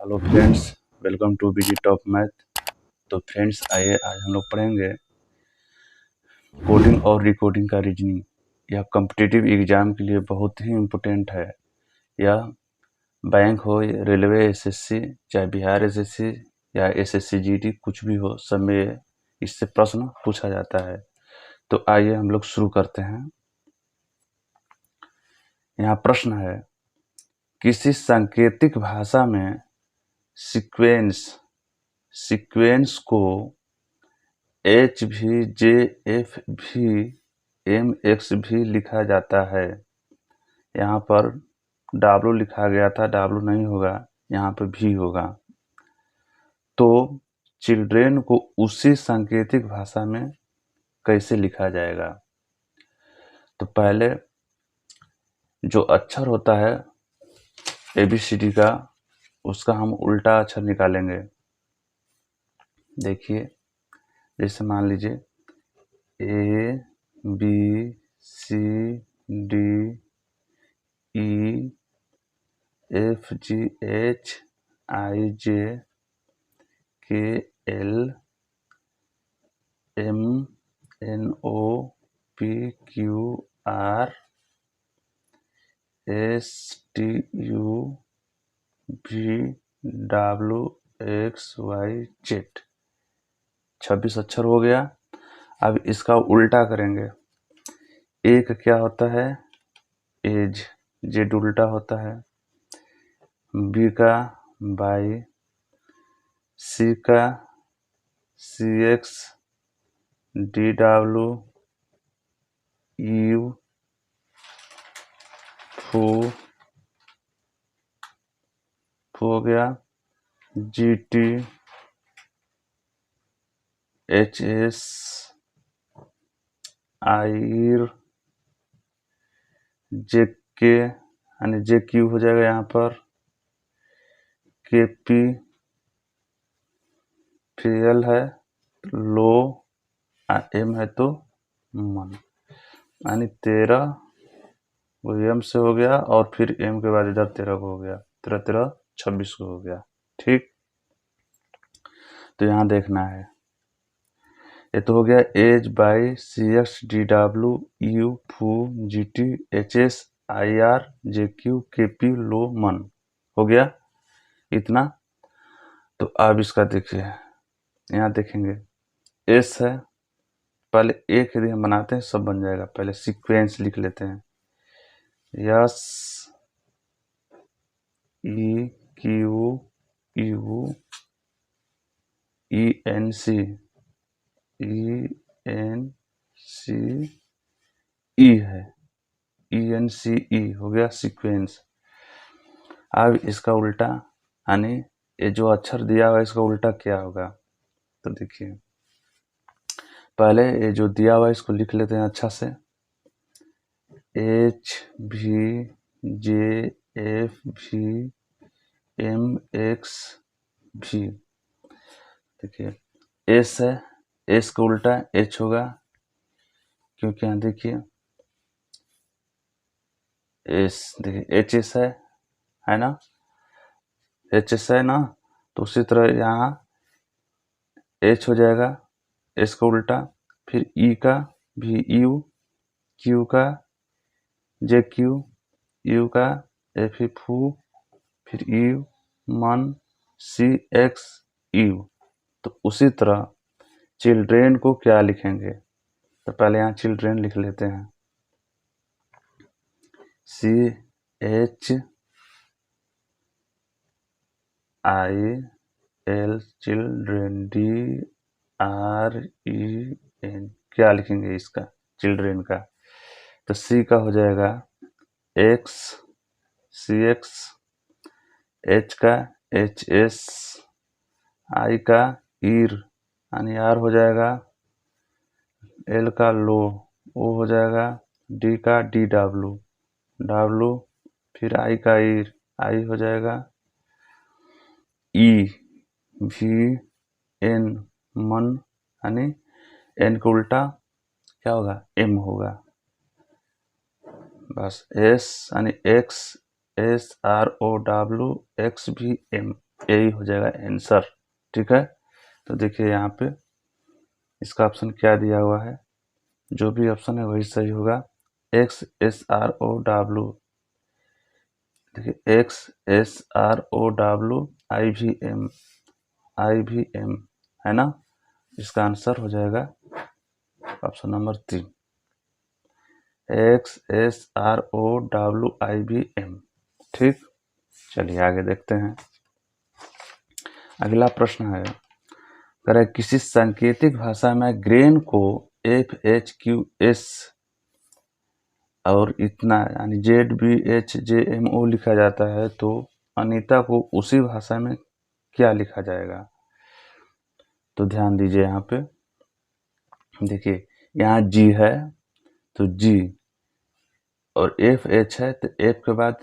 Hello friends, welcome to BG top math. तो friends आइए आज हम लोग पढ़ेंगे कोडिंग और रिकोडिंग का रीजनिंग। यह कॉम्पिटिटिव एग्जाम के लिए बहुत ही इम्पोर्टेंट है। यह बैंक हो, रेलवे एसएससी, चाहे बिहार एसएससी या एसएससी जीडी, कुछ भी हो, सब में इससे प्रश्न पूछा जाता है। तो आइए हम लोग शुरू करते हैं। यहाँ प्रश्न है, किसी सांकेतिक भाषा में सीक्वेंस को एच भी, जे एफ भी, एम एक्स भी लिखा जाता है। यहाँ पर डब्लू लिखा गया था, डब्लू नहीं होगा, यहाँ पर भी होगा। तो चिल्ड्रेन को उसी सांकेतिक भाषा में कैसे लिखा जाएगा? तो पहले जो अक्षर होता है ABCD का, उसका हम उल्टा अक्षर निकालेंगे। देखिए, जैसे मान लीजिए ABCD EFGHIJKLMNOPQRSTUVWXYZ 26 अक्षर हो गया। अब इसका उल्टा करेंगे। ए का क्या होता है? एज, जेड उल्टा होता है। बी का बाई, सी का CX, DW, यू, फू हो गया, GT, HS, आईर, JK यानी JQ हो जाएगा यहाँ पर, KP, फेल है, लो, M है तो मन, यानी 13 वो M से हो गया और फिर M के बाद इधर 13 को हो गया, 13 26 को हो गया। ठीक, तो यहाँ देखना है, ये तो हो गया as by CX, DW, U, FU, GT, HS, IR, JQ, KP, LO, MN हो गया इतना। तो अब इसका देखिए, यहाँ देखेंगे S है, पहले एक यदि हम बनाते हैं सब बन जाएगा। पहले सीक्वेंस लिख लेते हैं, yes E Q U ENC E है, ENCE हो गया सीक्वेंस। अब इसका उल्टा, यानी ये जो अक्षर दिया हुआ है इसका उल्टा क्या होगा? तो देखिए, पहले ये जो दिया हुआ है इसको लिख लेते हैं अच्छा से, HVJFVMXV। देखिए S है, S का उल्टा H होगा, क्योंकि यहाँ देखिए S, देखिए HS है ना, HS है ना, तो उसी तरह यहाँ H हो जाएगा, S का उल्टा, फिर E का भी U, Q का JQ, U का FFU, फिर U, मन, CX, U। तो उसी तरह चिल्ड्रेन को क्या लिखेंगे? तो पहले यहाँ चिल्ड्रेन लिख लेते हैं, CHIL चिल्ड्रेन, DREN क्या लिखेंगे इसका, चिल्ड्रेन का? तो C का हो जाएगा X, CX, H का HS, I का IR यानी R हो जाएगा, L का लो, O हो जाएगा, D का DW, W, फिर I का IR, I हो जाएगा, EVN मन, यानी N का उल्टा क्या होगा? M होगा। बस S यानी X, SROW, XVM यही हो जाएगा आंसर। ठीक है, तो देखिए यहाँ पे इसका ऑप्शन क्या दिया हुआ है, जो भी ऑप्शन है वही सही होगा। XSROW, देखिए XSROW IVM है ना, इसका आंसर हो जाएगा ऑप्शन नंबर 3, XSROWIVM। ठीक, चलिए आगे देखते हैं। अगला प्रश्न है, कह रहा है किसी सांकेतिक भाषा में ग्रेन को FHQS और इतना यानी ZBHJMO लिखा जाता है, तो अनीता को उसी भाषा में क्या लिखा जाएगा? तो ध्यान दीजिए यहाँ पे, देखिए यहाँ G है तो G, और FH है तो F के बाद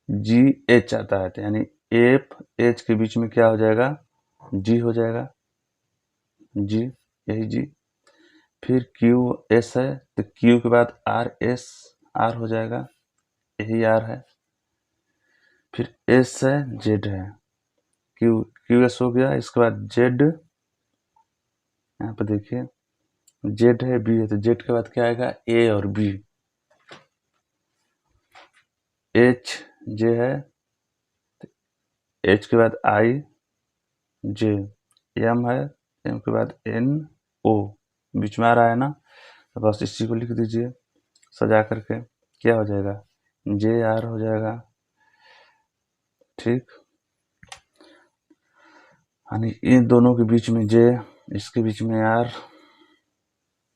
GH आता है, तो यानी FH के बीच में क्या हो जाएगा? G हो जाएगा, G, यही G। फिर QS है तो Q के बाद RS, R हो जाएगा, यही R है। फिर S है, Z है, QS हो गया, इसके बाद Z, यहाँ पे देखिए Z है, B है, तो Z के बाद क्या आएगा? A और B। H, J है, H के बाद I, J, M है, M के बाद N, O, बीच में आ रहा है ना, तो बस इसी को लिख दीजिए सजा करके, क्या हो जाएगा? JR हो जाएगा। ठीक, यानी इन दोनों के बीच में J, इसके बीच में R,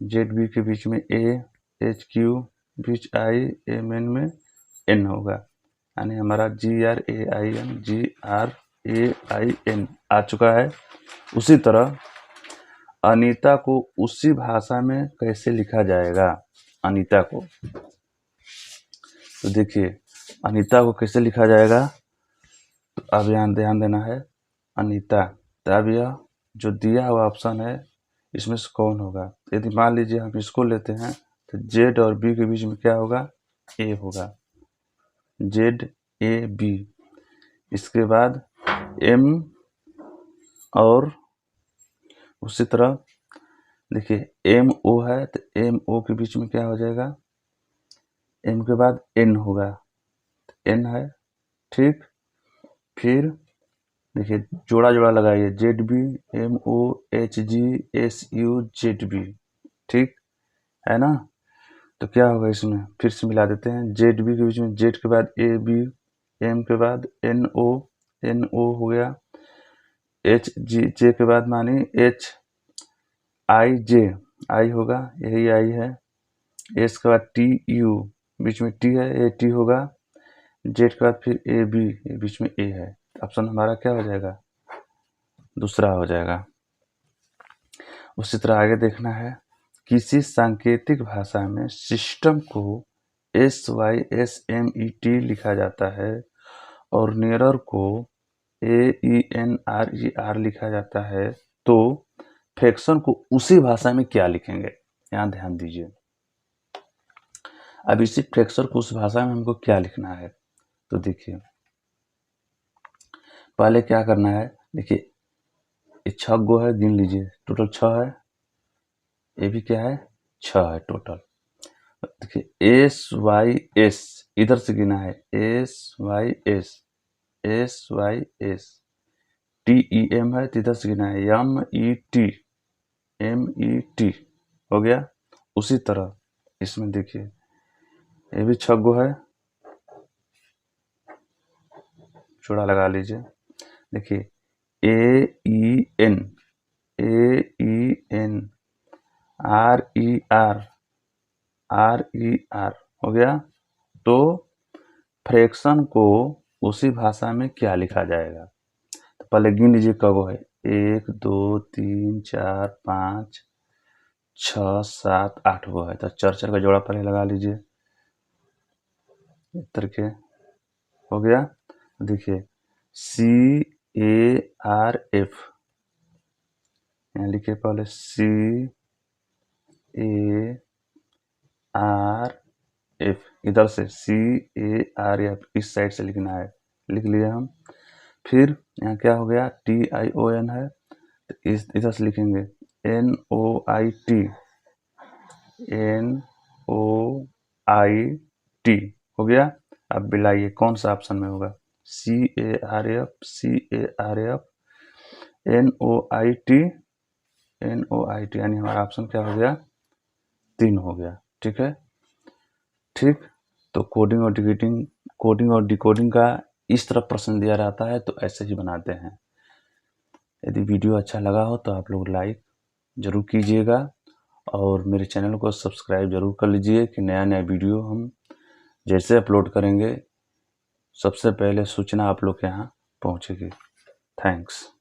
ZB के बीच में A, HQ beach I, MN में N होगा, यानी हमारा GRAIN आ चुका है। उसी तरह अनीता को उसी भाषा में कैसे लिखा जाएगा? अनीता को, तो देखिए अनीता को कैसे लिखा जाएगा, तो अब यहाँ ध्यान देना है, अनीता, तो अब यह जो दिया हुआ ऑप्शन है इसमें से कौन होगा? यदि मान लीजिए हम इसको लेते हैं तो Z और B के बीच में क्या होगा? A होगा, ZAB। इसके बाद M, और उसी तरह देखिए MO है तो MO के बीच में क्या हो जाएगा? M के बाद N होगा, N है। ठीक, फिर देखिए जोड़ा जोड़ा लगाइए, ZB MO HG SU ZB, ठीक है ना, तो क्या होगा इसमें? फिर से मिला देते हैं, ZB के बीच में Z के बाद AB, M के बाद NO, NO हो गया, HG, J के बाद मानी HIJ, I होगा, यही I है। S के बाद TU, बीच में T है, AT होगा। Z के बाद फिर AB, बीच में A है, ऑप्शन हमारा क्या हो जाएगा? दूसरा हो जाएगा। उसी तरह आगे देखना है, किसी सांकेतिक भाषा में सिस्टम को SYSMET लिखा जाता है और नेरर को AENRER लिखा जाता है, तो फ्रैक्शन को उसी भाषा में क्या लिखेंगे? यहाँ ध्यान दीजिए, अब इसी फ्रैक्शन को उस भाषा में हमको क्या लिखना है, तो देखिए पहले क्या करना है, देखिए ये 6 गो है, गिन लीजिए, टोटल 6 है, ये भी क्या है? 6 है टोटल। देखिए SYS इधर से गिना है, SYS SYS, TEM है तो इधर से गिना है, MET हो गया। उसी तरह इसमें देखिए ये भी 6 गो है, जोड़ा लगा लीजिए, देखिए AEN RER हो गया। तो फ्रैक्शन को उसी भाषा में क्या लिखा जाएगा? तो पहले गिन लीजिए कब है, 1 2 3 4 5 6 7 8 गो है, तो 4 का जोड़ा पहले लगा लीजिए, इस तरह के हो गया। देखिए CARF, यहाँ लिखिए पहले CARF, इधर से CARF इस साइड से लिखना है, लिख लिए हम। फिर यहाँ क्या हो गया, TION है, तो इधर से लिखेंगे NOIT, NOIT हो गया। अब मिलाइए कौन सा ऑप्शन में होगा, CARF NOIT यानी हमारा ऑप्शन क्या हो गया, 3 हो गया। ठीक है, ठीक। तो कोडिंग और डिकोडिंग का इस तरह प्रश्न दिया रहता है, तो ऐसे ही बनाते हैं। यदि वीडियो अच्छा लगा हो तो आप लोग लाइक ज़रूर कीजिएगा और मेरे चैनल को सब्सक्राइब ज़रूर कर लीजिए कि नया नया वीडियो हम जैसे अपलोड करेंगे सबसे पहले सूचना आप लोग के यहाँ पहुँचेगी। थैंक्स।